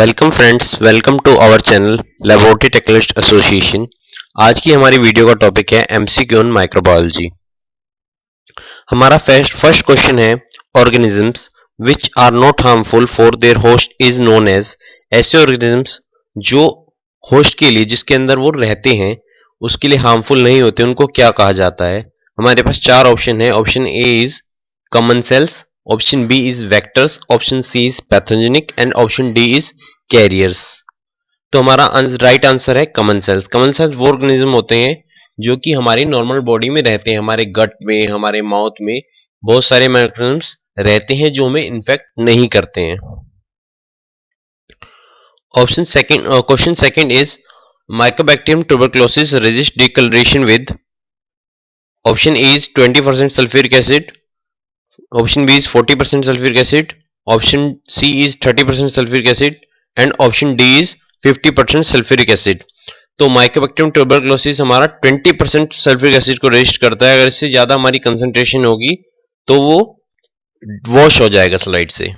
Welcome friends, welcome to our channel laboratory technologist association. आज की हमारी वीडियो का टॉपिक है एमसीक्यू ऑन माइक्रोबायोलॉजी। हमारा फर्स्ट क्वेश्चन है, organisms which are not harmful for their host is known as. ऐसे organisms जो host के लिए, जिसके अंदर वो रहते हैं, उसके लिए हार्मफुल नहीं होते, उनको क्या कहा जाता है। हमारे पास चार ऑप्शन है। Option A is common cells, option B is vectors, option C is pathogenic and option D is carriers. तो हमारा राइट आंसर है कॉमन सेल्स। कॉमन सेल्स वो ऑर्गेनिज्म होते हैं जो कि हमारी नॉर्मल बॉडी में रहते हैं, हमारे गट में, हमारे माउथ में बहुत सारे मैकेनिज्म्स रहते हैं जो हमें इन्फेक्ट नहीं करते हैं। Option second, question second is mycobacterium tuberculosis resist decoloration with. Option A is 20% sulphuric acid, option B is 40% sulphuric acid, option C is 30% sulphuric acid and option D is 50% sulphuric acid. तो mycobacterium tuberculosis हमारा 20% sulphuric acid को resist करता है। अगर इससे ज्यादा हमारी concentration होगी तो वो वॉश हो जाएगा स्लाइड से।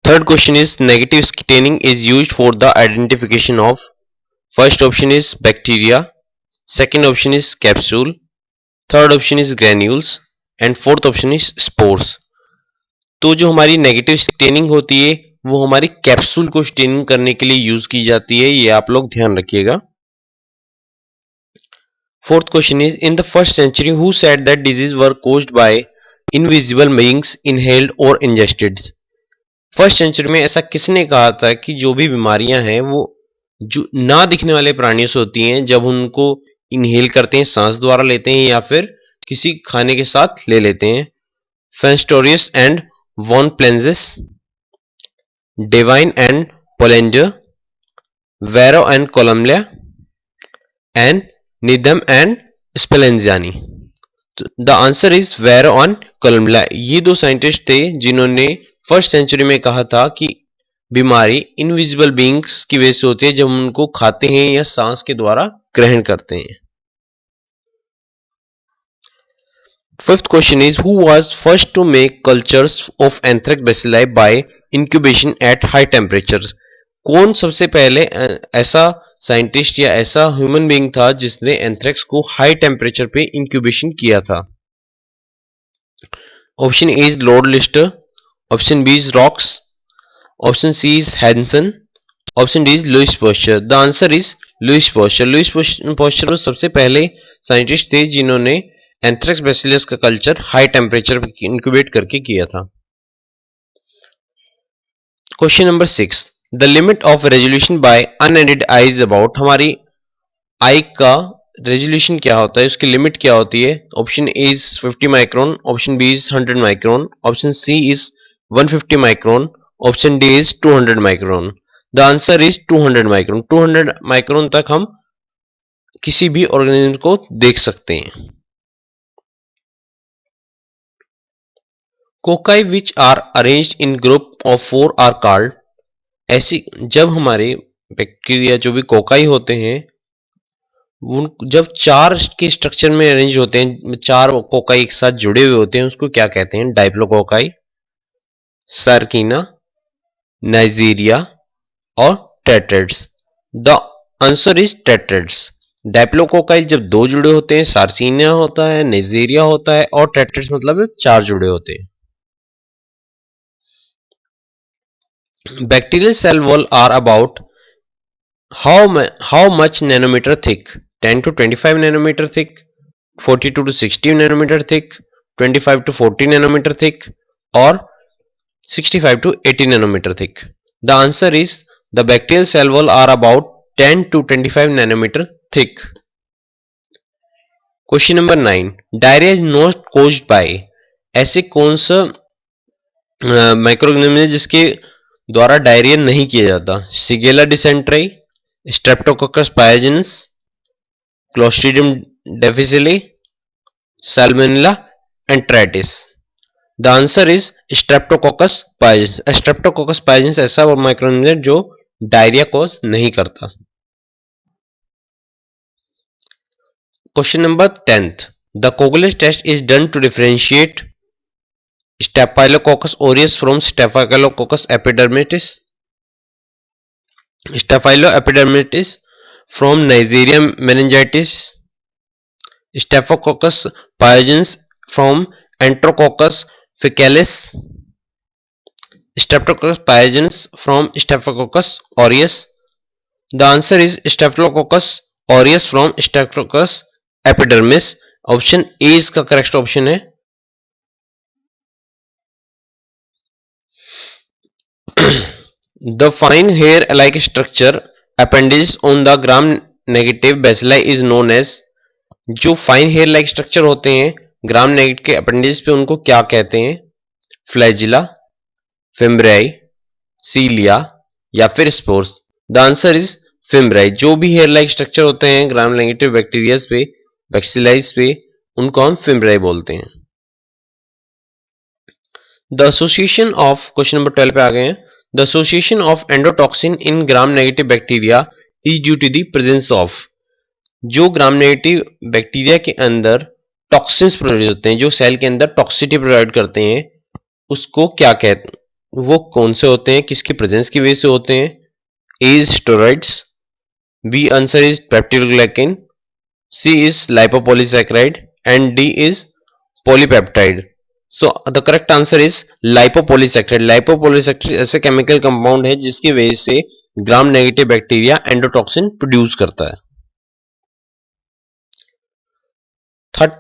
Third question is negative staining is used for the identification of. First option is bacteria, second option is capsule, third option is granules and fourth option is spores. तो जो हमारी negative staining होती है वो हमारी capsule को staining करने के लिए यूज की जाती है, ये आप लोग ध्यान रखिएगा। Fourth question is in the first century who said that disease were caused by invisible beings inhaled और इंजेस्टेड। फर्स्ट सेंचुरी में ऐसा किसने कहा था कि जो भी बीमारियां हैं वो जो ना दिखने वाले प्राणियों से होती हैं, जब उनको इनहेल करते हैं, सांस द्वारा लेते हैं या फिर किसी खाने के साथ ले लेते हैं। Fracastorius and von Plenciz, Davaine and Pollender, Varro and Columella and Needham and Spallanzani. The answer is Varro and Columella. ये दो साइंटिस्ट थे जिन्होंने फर्स्ट सेंचुरी में कहा था कि बीमारी इनविजिबल बीइंग्स की वजह से होती है, जब हम उनको खाते हैं या सांस के द्वारा ग्रहण करते हैं। Fifth question is who was first to make cultures of anthrax bacilli by incubation at high temperature. कौन सबसे पहले ऐसा साइंटिस्ट या ऐसा ह्यूमन बीइंग था जिसने एंथ्रेक्स को हाई टेम्परेचर पे इंक्यूबेशन किया था। Option A is Lord Lister, option B is Roux, option C is Hansen, option D is Louis Pasteur. The answer is Louis Pasteur. Louis Pasteur सबसे पहले scientist थे जिन्होंने एंथ्रेक्स बैसिलस का culture high temperature पर incubate करके किया था। Question number 6, the limit of resolution by unaided eye is about. हमारी आई का रेजोल्यूशन क्या होता है, उसकी लिमिट क्या होती है। Option A is 50 micron, option B is 100 micron, option C is 150 micron, option D is 200 micron. The answer is 200 micron. 200 micron तक हम किसी भी ऑर्गेनिज्म को देख सकते हैं। Cocci which are arranged in group of 4 are called. ऐसी जब हमारे बैक्टीरिया जो भी कोकाई होते हैं जब 4 के स्ट्रक्चर में अरेंज होते हैं, 4 कोकाई एक साथ जुड़े हुए होते हैं, उसको क्या कहते हैं। डाइप्लोकोकाई, सार्किना, नाइजीरिया और tetrads. The answer is tetrads. Diplococci जब 2 जुड़े होते हैं, सार्सिनिया होता है, नाइजीरिया होता है और टेट्रेड्स मतलब 4 जुड़े होते हैं। Bacterial cell wall are about how much nanometer thick. 10 to 25 nanometer thick, 42 to 60 nanometer thick, 25 to 40 nanometer thick or 65 to 80 nanometer thick. The answer is the bacterial cell wall are about 10 to 25 nanometer thick. Question number 9, diarrhea is not caused by। ऐसे कौन सा microorganism है जिसके द्वारा diarrhoea नहीं किया जाता। Shigella dysentery, Streptococcus pyogenes, Clostridium difficile, Salmonella enteritis. The answer is Streptococcus pyogenes. Streptococcus pyogenes ऐसा माइक्रोऑर्गेनिज्म है जो डायरिया कॉज नहीं करता। Question number 10th, the coagulase test is done to differentiate Staphylococcus aureus from Staphylococcus epidermidis, Staphyloepidermidis from Neisseria meningitis, Staphylococcus pyogenes from Enterococcus faecalis, Staphylococcus pyogenes from Staphylococcus aureus. The answer is Staphylococcus aureus from Staphylococcus epidermis. Option A इसका correct option है. The fine hair-like structure appendages on the gram-negative bacilli is known as. जो fine hair like structure होते हैं gram negative के appendage पे उनको क्या कहते हैं? फ्लैजिला, फिम्ब्राई, सीलिया या फिर spores. The answer is fimbriae. जो भी हेयर लाइक स्ट्रक्चर होते हैं ग्राम नेगेटिव बैक्टीरियाज पे, बैक्सीलाइज पे, उनको हम फिम्ब्राई बोलते हैं. The association of, question number 12 पे आ गए हैं. The association of endotoxin in gram negative bacteria is due to the presence of. जो ग्राम नेगेटिव बैक्टीरिया के अंदर टॉक्सिन्स प्रोड्यूस होते हैं, जो सेल के अंदर टॉक्सिसिटी प्रोवाइड करते हैं, उसको क्या कहते हैं? वो कौन से होते हैं, किसकी प्रेजेंस की वजह से होते हैं? A is steroids, B answer is peptidoglycan, C is lipopolysaccharide and D is polypeptide. So the correct answer is lipopolysaccharide. Lipopolysaccharide ऐसे केमिकल कंपाउंड है जिसकी वजह से Gram negative bacteria endotoxin produce करता है.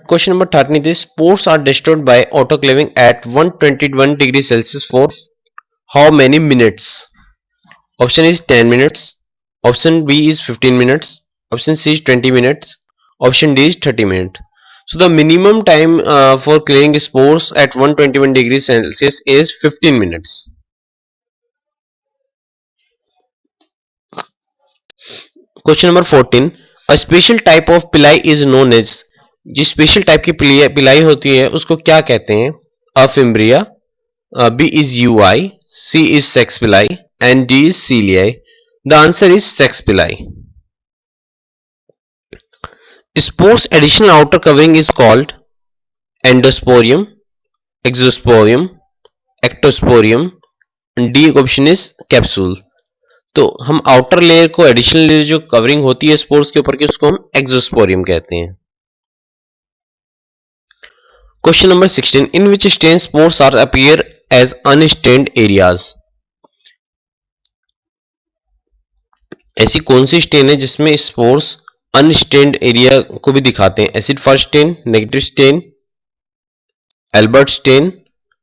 Question number 13 is spores are destroyed by autoclaving at 121 degrees Celsius for how many minutes? Option is 10 minutes. Option B is 15 minutes. Option C is 20 minutes. Option D is 30 minutes. So the minimum time for clearing spores at 121 degrees Celsius is 15 minutes. Question number 14. A special type of pili is known as. जिस special type की pili होती है उसको क्या कहते हैं? A fimbriae, B is UI, C is sex pili and D is cilia. The answer is sex pili. Spores additional outer covering is called endosporium, exosporium, ectosporium. D option is capsule. तो हम outer layer को, additional layer जो covering होती है spores के ऊपर की, उसको हम एक्सोस्पोरियम कहते हैं. Question number 16. In which stain spores are appear as unstained areas? ऐसी कौन सी स्टेन है जिसमें स्पोर्स अनस्टेन्ड एरिया को भी दिखाते हैं? Acid fast stain, negative stain, Albert stain,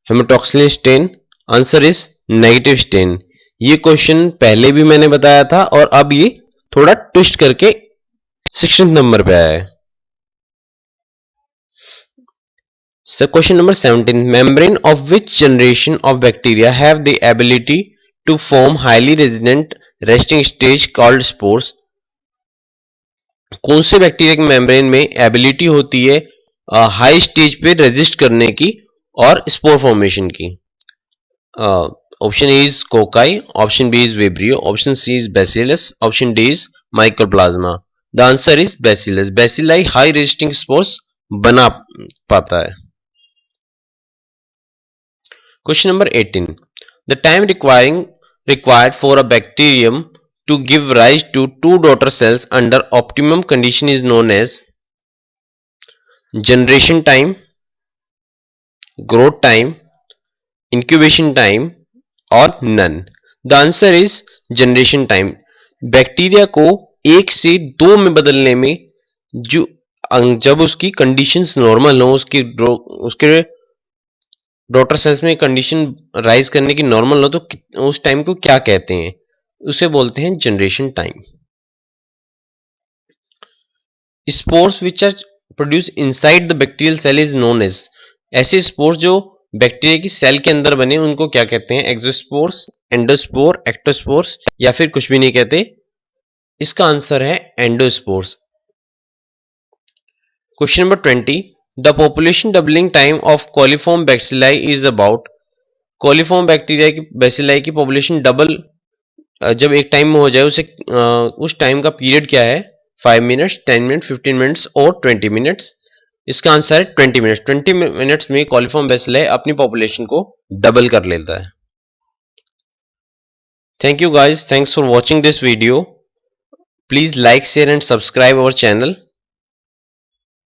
haematoxylin stain. Answer is negative stain. ये क्वेश्चन पहले भी मैंने बताया था और अब ये थोड़ा ट्विस्ट करके 16 नंबर पे आया है. So question number 17. Membrane of which generation of bacteria have the ability to form highly resistant resting stage called spores? कौन से बैक्टीरिया के मेम्ब्रेन में एबिलिटी होती है हाई स्टेज पे रेजिस्ट करने की और स्पोर फॉर्मेशन की? Option A is cocci, option B is vibrio, option C is bacillus, option D is mycoplasma. The answer is bacillus. Bacilli high resisting spores बना पाता है. Question number 18. The time required for a bacterium to give rise to two daughter cells under optimum condition is known as generation time, growth time, incubation time और none. The answer is generation time. Bacteria को एक से दो में बदलने में जो जब उसकी कंडीशंस नॉर्मल हो, उसके डॉटर सेल्स में कंडीशन राइज करने की नॉर्मल हो, तो उस टाइम को क्या कहते हैं? उसे बोलते हैं generation time. Spores which are produce inside the bacterial cell is known as. ऐसे स्पोर्स जो बैक्टीरिया की सेल के अंदर बने उनको क्या कहते हैं? एक्सोस्पोर्स, एंडोस्पोर, एक्टोस्पोर्स या फिर कुछ भी नहीं कहते. इसका आंसर है endospores. Question number 20. The population doubling time of coliform bacilli is about. coliform bacteria की बैसिलाई की पॉपुलेशन डबल जब एक टाइम में हो जाए उस टाइम का पीरियड क्या है? 5 मिनट्स, 10 मिनट्स, 15 मिनट्स और 20 मिनट्स. इसका आंसर है 20 मिनट्स। 20 मिनट्स में कॉलिफॉर्म बेसिलस अपनी पॉपुलेशन को डबल कर लेता है। Thank you guys, thanks for watching this video. Please like, share and subscribe our channel.